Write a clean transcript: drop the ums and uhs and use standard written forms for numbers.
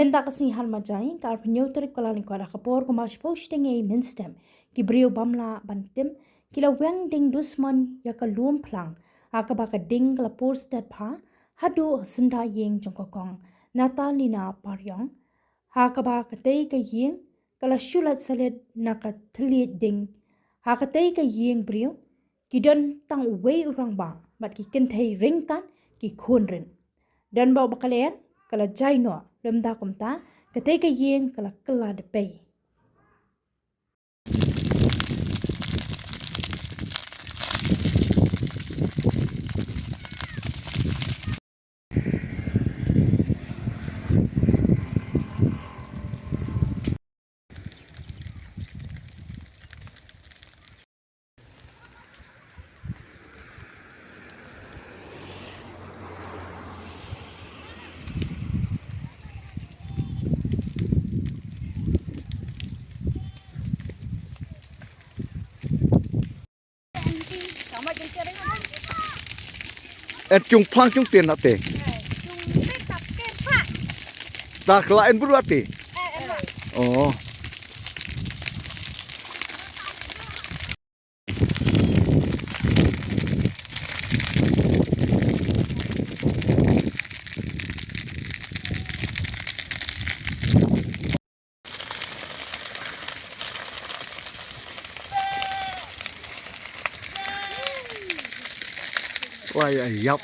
Minta kasih hal macam kar penyutur kelaling kau kapor kemas posting minstem ki brio bamla bantim kila weng ding dusman ya kalum plang akabaka ding kala posted pa hadu senda yeng jongkokong Natalina paryong hakabaka tei ka yeng kala shulat salet naka tliet ding hakatei ka yeng brio kidon tang wei urang ba mat ki kentei ringkan ki khonren dan bau bakalian kala jaino lemda kumta katei ka yeng kala kala de pei Chung plang chung tiền nè tê. Ta kelain berdua tê. Oh. Wah ya, yap.